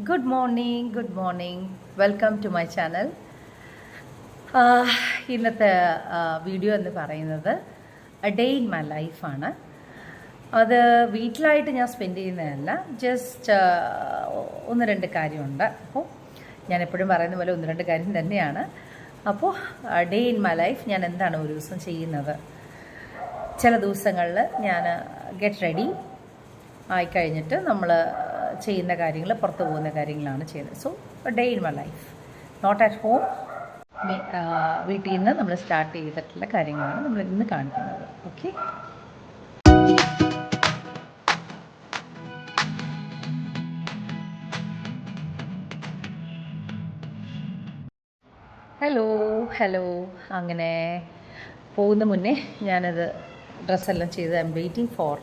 Good morning, good morning. Welcome to my channel. ഇന്നത്തെ video എന്ന് പറയുന്നത് ഡേ ഇൻ മൈ ലൈഫാണ്. അത് വീട്ടിലായിട്ട് ഞാൻ സ്പെൻഡ് ചെയ്യുന്നതല്ല, ജസ്റ്റ് ഒന്ന് രണ്ട് കാര്യമുണ്ട്. അപ്പോൾ ഞാൻ എപ്പോഴും പറയുന്ന പോലെ ഒന്ന് രണ്ട് കാര്യം തന്നെയാണ്. അപ്പോൾ ഡേ ഇൻ മൈ ലൈഫ് ഞാൻ എന്താണ് ഒരു ദിവസം ചെയ്യുന്നത്. ചില ദിവസങ്ങളിൽ ഞാൻ ഗെറ്റ് റെഡി ആയിക്കഴിഞ്ഞിട്ട് നമ്മൾ ചെയ്യുന്ന കാര്യങ്ങൾ, പുറത്ത് പോകുന്ന കാര്യങ്ങളാണ് ചെയ്യുന്നത്. So day in my life, not at home, വീട്ടിൽ നിന്ന് നമ്മൾ സ്റ്റാർട്ട് ചെയ്തിട്ടുള്ള കാര്യങ്ങളാണ് നമ്മൾ ഇന്ന് കാണിക്കുന്നത്. Okay, hello. അങ്ങനെ പോകുന്ന മുന്നേ ഞാനത് ഡ്രസ്സെല്ലാം ചെയ്ത് ഐ എം വെയിറ്റിംഗ് ഫോർ,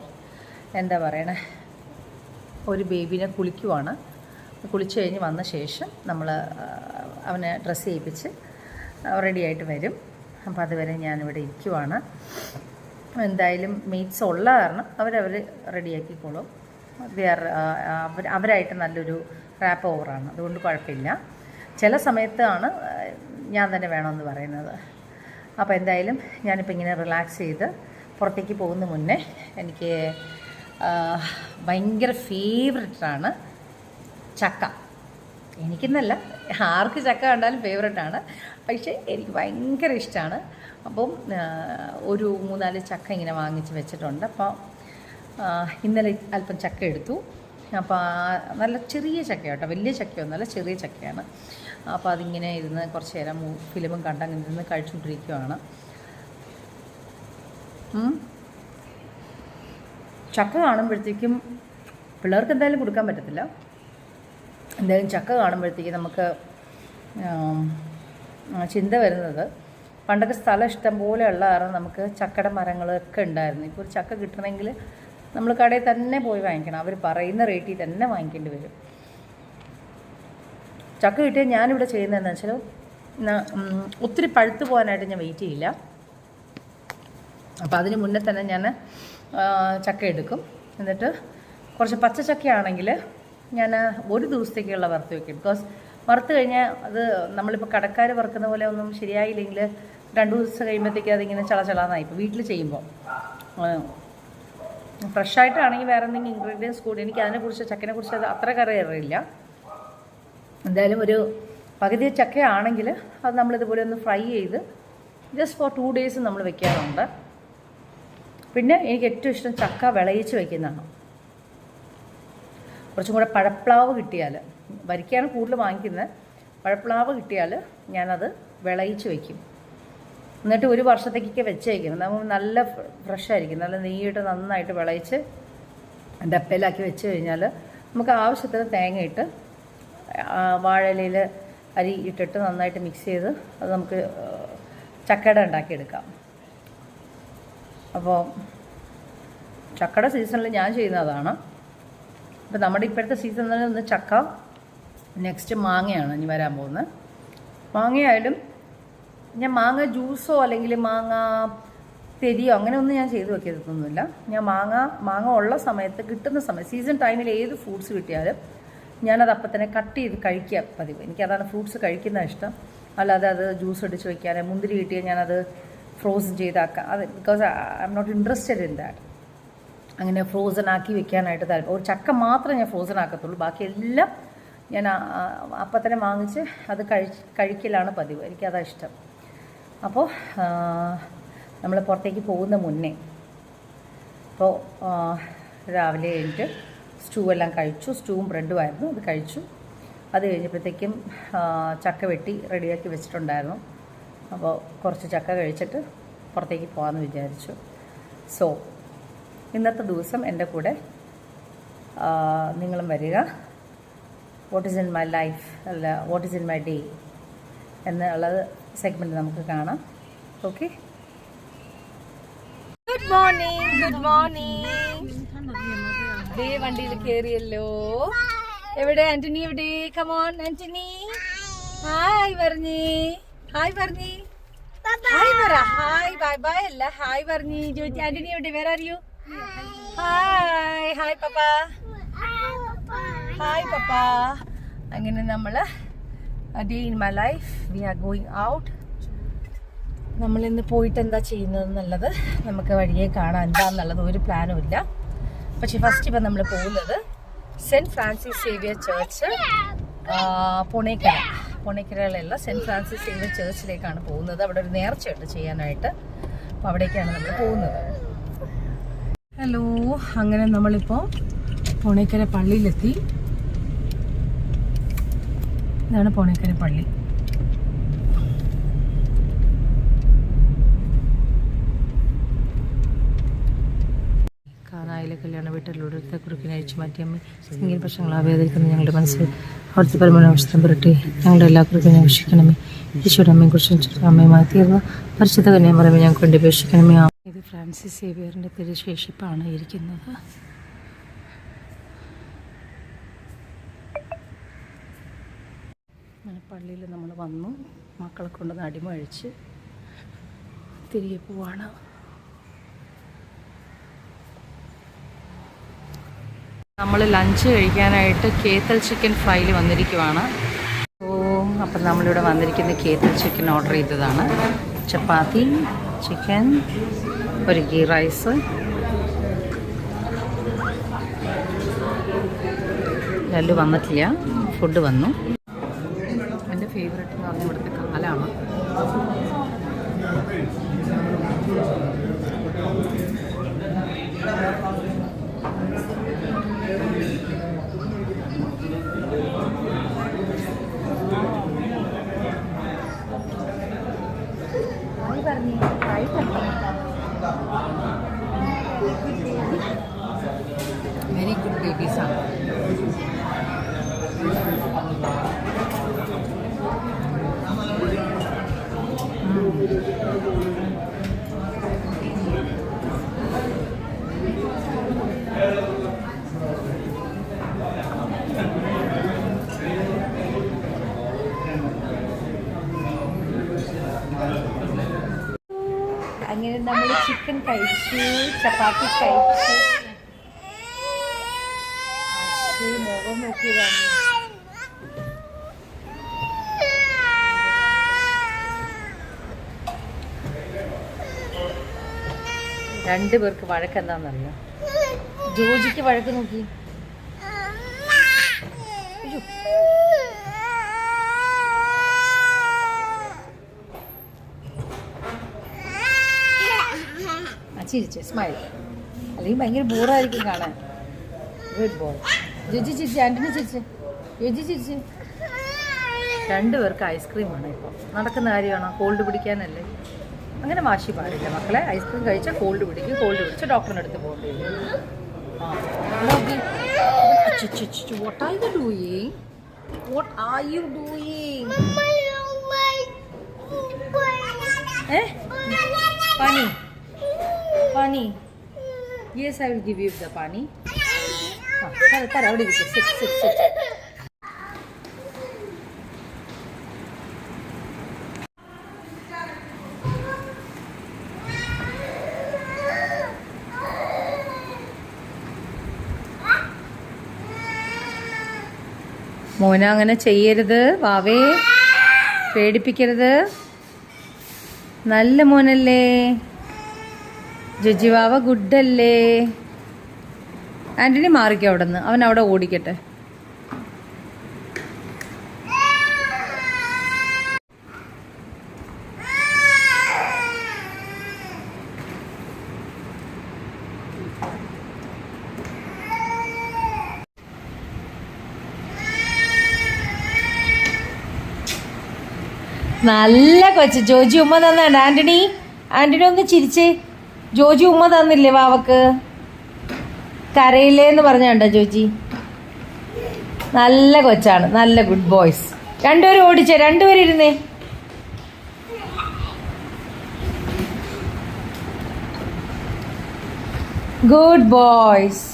എന്താ പറയണേ, ഒരു ബേബിനെ കുളിക്കുവാണ്. കുളിച്ച് കഴിഞ്ഞ് വന്ന ശേഷം നമ്മൾ അവനെ ഡ്രസ്സ് ചെയ്യിപ്പിച്ച് റെഡിയായിട്ട് വരും. അപ്പോൾ അതുവരെ ഞാനിവിടെ ഇരിക്കുവാണ്. എന്തായാലും മെയ്റ്റ്സ് ഉള്ള കാരണം അവരവർ റെഡിയാക്കിക്കോളും. അവരായിട്ട് നല്ലൊരു റാപ്പ് ഓവറാണ്, അതുകൊണ്ട് കുഴപ്പമില്ല. ചില സമയത്താണ് ഞാൻ തന്നെ വേണമെന്ന് പറയുന്നത്. അപ്പോൾ എന്തായാലും ഞാനിപ്പോൾ ഇങ്ങനെ റിലാക്സ് ചെയ്ത് പുറത്തേക്ക് പോകുന്ന മുന്നേ എനിക്ക് ഭയങ്കര ഫേവററ്റാണ് ചക്ക. എനിക്കെന്നല്ല, ആർക്ക് ചക്ക കണ്ടാലും ഫേവററ്റാണ്. പക്ഷേ എനിക്ക് ഭയങ്കര ഇഷ്ടമാണ്. അപ്പം ഒരു 3-4 ചക്ക ഇങ്ങനെ വാങ്ങിച്ച് വെച്ചിട്ടുണ്ട്. അപ്പോൾ ഇന്നലെ അല്പം ചക്ക എടുത്തു. അപ്പോൾ നല്ല ചെറിയ ചക്ക കേട്ടോ, വലിയ ചക്കയൊന്നുമല്ല, ചെറിയ ചക്കയാണ്. അപ്പോൾ അതിങ്ങനെ ഇരുന്ന് കുറച്ച് നേരം ഫിലിമും കണ്ടങ്ങനെ ഇരുന്ന് കഴിച്ചുകൊണ്ടിരിക്കുകയാണ്. ചക്ക കാണുമ്പോഴത്തേക്കും പിള്ളേർക്ക് എന്തായാലും കൊടുക്കാൻ പറ്റത്തില്ല. എന്തായാലും ചക്ക കാണുമ്പോഴത്തേക്കും നമുക്ക് ചിന്ത വരുന്നത്, പണ്ടൊക്കെ സ്ഥലം ഇഷ്ടം പോലെ ഉള്ള കാരണം നമുക്ക് ചക്കയുടെ മരങ്ങളൊക്കെ ഉണ്ടായിരുന്നു. ഇപ്പോൾ ഒരു ചക്ക കിട്ടണമെങ്കിൽ നമ്മൾ കടയിൽ തന്നെ പോയി വാങ്ങിക്കണം. അവർ പറയുന്ന റേറ്റിൽ തന്നെ വാങ്ങിക്കേണ്ടി വരും. ചക്ക കിട്ടിയാൽ ഞാനിവിടെ ചെയ്യുന്നതെന്ന് വെച്ചാൽ ഒത്തിരി പഴുത്ത് പോകാനായിട്ട് ഞാൻ വെയിറ്റ് ചെയ്യില്ല. അപ്പോൾ അതിന് മുന്നേ തന്നെ ഞാൻ ചക്ക എടുക്കും. എന്നിട്ട് കുറച്ച് പച്ചച്ചക്കയാണെങ്കിൽ ഞാൻ ഒരു ദിവസത്തേക്കുള്ള വറുത്ത് വയ്ക്കും. ബിക്കോസ് വറുത്ത് കഴിഞ്ഞാൽ അത് നമ്മളിപ്പോൾ കടക്കാർ വറുക്കുന്ന പോലെ ഒന്നും ശരിയായില്ലെങ്കിൽ 2 ദിവസം കഴിയുമ്പോഴത്തേക്ക് അതിങ്ങനെ ചളചളാന്നായി. ഇപ്പോൾ വീട്ടിൽ ചെയ്യുമ്പോൾ ഫ്രഷായിട്ടാണെങ്കിൽ വേറെ എന്തെങ്കിലും ഇൻഗ്രീഡിയൻസ് കൂടി, എനിക്ക് അതിനെക്കുറിച്ച് ചക്കനെക്കുറിച്ച് അത് അത്ര അറിയില്ല. എന്തായാലും ഒരു പകുതി ചക്കയാണെങ്കിൽ അത് നമ്മളിതുപോലെ ഒന്ന് ഫ്രൈ ചെയ്ത് ജസ്റ്റ് ഫോർ 2 days നമ്മൾ വെക്കാറുണ്ട്. പിന്നെ എനിക്ക് ഏറ്റവും ഇഷ്ടം ചക്ക വിളയിച്ച് വയ്ക്കുന്നതാണ്. കുറച്ചും കൂടെ പഴപ്ലാവ് കിട്ടിയാൽ, വരിക്കാണ് കൂടുതൽ വാങ്ങിക്കുന്നത്, പഴപ്ലാവ് കിട്ടിയാൽ ഞാനത് വിളയിച്ച് വയ്ക്കും. എന്നിട്ട് 1 വർഷത്തേക്കൊക്കെ വെച്ചേക്കും. നമ്മൾ നല്ല ഫ്രഷായിരിക്കും, നല്ല നെയ്യിട്ട് നന്നായിട്ട് വിളയിച്ച് ഡപ്പയിലാക്കി വെച്ച് കഴിഞ്ഞാൽ നമുക്ക് ആവശ്യത്തിന് തേങ്ങയിട്ട് വാഴയിലയിൽ അരി ഇട്ടിട്ട് നന്നായിട്ട് മിക്സ് ചെയ്ത് അത് നമുക്ക് ചക്കട ഉണ്ടാക്കിയെടുക്കാം. അപ്പോൾ ചക്കയുടെ സീസണിൽ ഞാൻ ചെയ്യുന്നതാണ്. അപ്പോൾ നമ്മുടെ ഇപ്പോഴത്തെ സീസണിൽ ഒന്ന് ചക്ക, നെക്സ്റ്റ് മാങ്ങയാണ് ഇനി വരാൻ പോകുന്നത്. മാങ്ങയായാലും ഞാൻ മാങ്ങ ജ്യൂസോ അല്ലെങ്കിൽ മാങ്ങ തെരിയോ അങ്ങനെയൊന്നും ഞാൻ ചെയ്ത് വെക്കത്തൊന്നുമില്ല. ഞാൻ മാങ്ങ ഉള്ള സമയത്ത്, കിട്ടുന്ന സമയത്ത്, സീസൺ ടൈമിൽ ഏത് ഫ്രൂട്ട്സ് കിട്ടിയാലും ഞാനത് അപ്പം തന്നെ കട്ട് ചെയ്ത് കഴിക്കുക പതിവ്. എനിക്കതാണ് ഫ്രൂട്ട്സ് കഴിക്കുന്ന ഇഷ്ടം. അല്ലാതെ അത് ജ്യൂസ് അടിച്ച് വയ്ക്കാൻ, മുന്തിരി കിട്ടിയാൽ ഞാനത് ഫ്രോസൺ ചെയ്താക്കാം. അത് because I am not interested in that. അങ്ങനെ ഫ്രോസൺ ആക്കി വെക്കാനായിട്ട് താല്പര്യം. ഒരു ചക്ക മാത്രമേ ഞാൻ ഫ്രോസൺ ആക്കത്തുള്ളൂ, ബാക്കിയെല്ലാം ഞാൻ അപ്പം തന്നെ വാങ്ങിച്ച് അത് കഴിക്കലാണ് പതിവ്. എനിക്കതാണ് ഇഷ്ടം. അപ്പോൾ നമ്മൾ പുറത്തേക്ക് പോകുന്ന മുന്നേ ഇപ്പോൾ രാവിലെ കഴിഞ്ഞിട്ട് സ്റ്റൂ എല്ലാം കഴിച്ചു. സ്റ്റൂവും ബ്രെഡുമായിരുന്നു, അത് കഴിച്ചു. അത് കഴിഞ്ഞപ്പോഴത്തേക്കും ചക്ക വെട്ടി റെഡിയാക്കി വെച്ചിട്ടുണ്ടായിരുന്നു. അപ്പോൾ കുറച്ച് ചക്ക കഴിച്ചിട്ട് പുറത്തേക്ക് പോകാമെന്ന് വിചാരിച്ചു. സോ ഇന്നത്തെ ദിവസം എൻ്റെ കൂടെ നിങ്ങളും വരിക. What is in my life, അല്ല what is in my day എന്നുള്ളത് സെഗ്മെൻറ്റ് നമുക്ക് കാണാം. Okay, good morning. Good morning. ദേ വണ്ടിയിൽ കയറിയല്ലോ. എവിടെ ആന്റണി? എവിടെ? കമോൺ ആന്റണി, ഹായ് പറഞ്ഞേ. ഹായ് പറഞ്ഞേ. ഹായ് പറ. ഹായ് ബൈ ബൈ അല്ല, ഹായ് പറഞ്ഞേ. ചോദിച്ചു ആന്റണി എവിടെ? വേറെ അറിയൂ? Hi. Hi papa. Hi papa. അങ്ങനെ നമ്മൾ day in my life we are going out. നമ്മളിന്ന് പോയിട്ട് എന്താ ചെയ്യുന്നതെന്നുള്ളത് നമുക്ക് വഴിയെ കാണാം. എന്താണെന്നുള്ളത് ഒരു പ്ലാനും ഇല്ല. പക്ഷെ ഫസ്റ്റ് ഇപ്പം നമ്മൾ പോകുന്നത് സെൻറ്റ് ഫ്രാൻസിസ് സേവിയർ ചർച്ച്, പുണേക്കരയിലുള്ള സെൻറ്റ് ഫ്രാൻസിസ് സേവിയർ ചർച്ചിലേക്കാണ് പോകുന്നത്. അവിടെ ഒരു നേർച്ചയുണ്ട് ചെയ്യാനായിട്ട്. അപ്പോൾ അവിടേക്കാണ് നമ്മൾ പോകുന്നത്. ഹലോ, അങ്ങനെ നമ്മളിപ്പോൾ പുണേക്കര പള്ളിയിലെത്തി. ഇതാണ് പുണേക്കര പള്ളി. കാനായിലെ കല്യാണ വീട്ടിലൂടെ കുറുക്കിനെ അഴിച്ചു മാറ്റിയമ്മ സംഗീത പ്രശ്നങ്ങൾ ആവേദിക്കുന്ന ഞങ്ങളുടെ മനസ്സിൽ അവിടുത്തെ പരമനവസ്ഥം പുരട്ടി ഞങ്ങളുടെ എല്ലാ കുറുക്കിനെ അപേക്ഷിക്കണമേ. ഈശോയുടെ അമ്മയെ കുറിച്ച് അമ്മയുമായി തീർന്ന പരിശുദ്ധ കന്യാമറിയമേ ഞങ്ങൾക്ക് വേണ്ടി അപേക്ഷിക്കണമേ. ഇത് ഫ്രാൻസിസ് സേവിയറിൻ്റെ തിരുശേഷിപ്പാണ് ഇരിക്കുന്നത്. അങ്ങനെ പള്ളിയിൽ നമ്മൾ വന്നു, മക്കളെ കൊണ്ടുവന്ന് അടിമ കഴിച്ച് തിരികെ പോവാണ്. നമ്മൾ ലഞ്ച് കഴിക്കാനായിട്ട് കേത്തൽ ചിക്കൻ ഫ്രൈയിൽ വന്നിരിക്കുവാണ്. അപ്പം നമ്മളിവിടെ വന്നിരിക്കുന്ന കേത്തൽ ചിക്കൻ ഓർഡർ ചെയ്തതാണ്. ചപ്പാത്തി, ചിക്കൻ, ഒരു ഗീ റൈസ്, ലല്ലു വന്നിട്ടില്ല, ഫുഡ് വന്നു. എൻ്റെ ഫേവറേറ്റ് എന്ന് പറഞ്ഞാൽ ഇവിടുത്തെ കാലാണ്. വെരി ഗുഡ് ബേബീസാണ്. അങ്ങനെ നമ്മൾ ചിക്കൻ കഴിച്ചു, ചപ്പാത്തി കഴിച്ചു. മുഖം നോക്കിയതാണ്. രണ്ടുപേർക്ക് വഴക്കെന്താന്നറിയാം. ജോജിക്ക് വഴക്ക് നോക്കി. ചിരിച്ച് സ്മൈൽ, അല്ലെങ്കിൽ ഭയങ്കര ബോറായിരിക്കും കാണാൻ. Good boy. ജോജി ചിരിച്ച്, ആൻ്റണി ചിരിച്ച്, ജോജി ചിരിച്ച്. രണ്ടുപേർക്ക് ഐസ്ക്രീമാണ് ഇപ്പോൾ നടക്കുന്ന കാര്യമാണോ? കോൾഡ് പിടിക്കാനല്ലേ? അങ്ങനെ വാശി പാടില്ല മക്കളെ. ഐസ്ക്രീം കഴിച്ചാൽ കോൾഡ് പിടിക്കും. കോൾഡ് പിടിച്ച് ഡോക്ടറിൻ്റെ അടുത്ത് പോകേണ്ടി വരും. What are you doing? What are you doing? Pani. Pani. Yes, I will give you the pani. Tara, അവിടെ ഇരിക്ക്. Sit. മോന അങ്ങനെ ചെയ്യരുത് വാവേ, പേടിപ്പിക്കരുത്. നല്ല മോനല്ലേ ജജി വാവ, ഗുഡല്ലേ. ആൻ്റണി മാറിക്കോ അവിടെ നിന്ന്, അവൻ അവിടെ ഓടിക്കട്ടെ. നല്ല കൊച്ച്. ജോജി ഉമ്മ തന്നാണ്ട്. ആൻ്റണി ഒന്ന് ചിരിച്ചേ. ജോജി ഉമ്മ തന്നില്ലേ വാവക്ക്? കരയില്ലേന്ന് പറഞ്ഞാണ്ടോ ജോജി? നല്ല കൊച്ചാണ്, നല്ല ഗുഡ് ബോയ്സ്. രണ്ടുപേരും ഓടിച്ചേ, രണ്ടുപേരും ഇരുന്നേ. Good boys.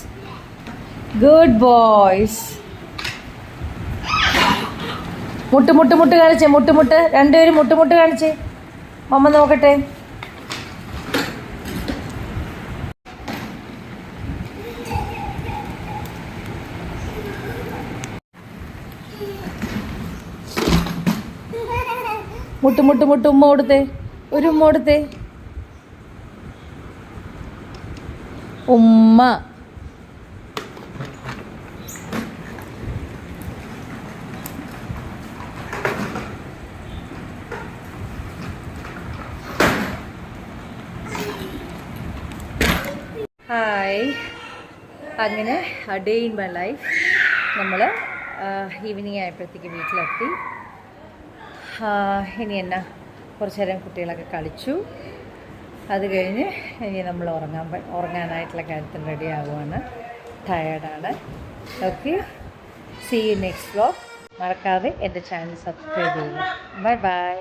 മുട്ട് കാണിച്ചേ, മുട്ട്. രണ്ടുപേരും മുട്ട് കാണിച്ചേ. അമ്മ നോക്കട്ടെ. മുട്ട് മുട്ട് മുട്ട് ഉമ്മ കൊടുത്തേ, ഒരു ഉമ്മ കൊടുത്തേ. ഉമ്മ. ഹായ്. അങ്ങനെ ഡേ ഇൻ മൈ ലൈഫ് നമ്മൾ ഈവനിങ് ആയപ്പോഴത്തേക്ക് വീട്ടിലെത്തി. ഇനി എന്നാ കുറച്ച് നേരം കുട്ടികളൊക്കെ കളിച്ചു. അത് കഴിഞ്ഞ് ഇനി നമ്മൾ ഉറങ്ങാനായിട്ടുള്ള കാര്യത്തിൽ റെഡി ആവുകയാണ്. ടയേർഡാണ്. Okay, see you next vlog. മറക്കാതെ എൻ്റെ ചാനൽ സബ്സ്ക്രൈബ് ചെയ്യുക. Bye by.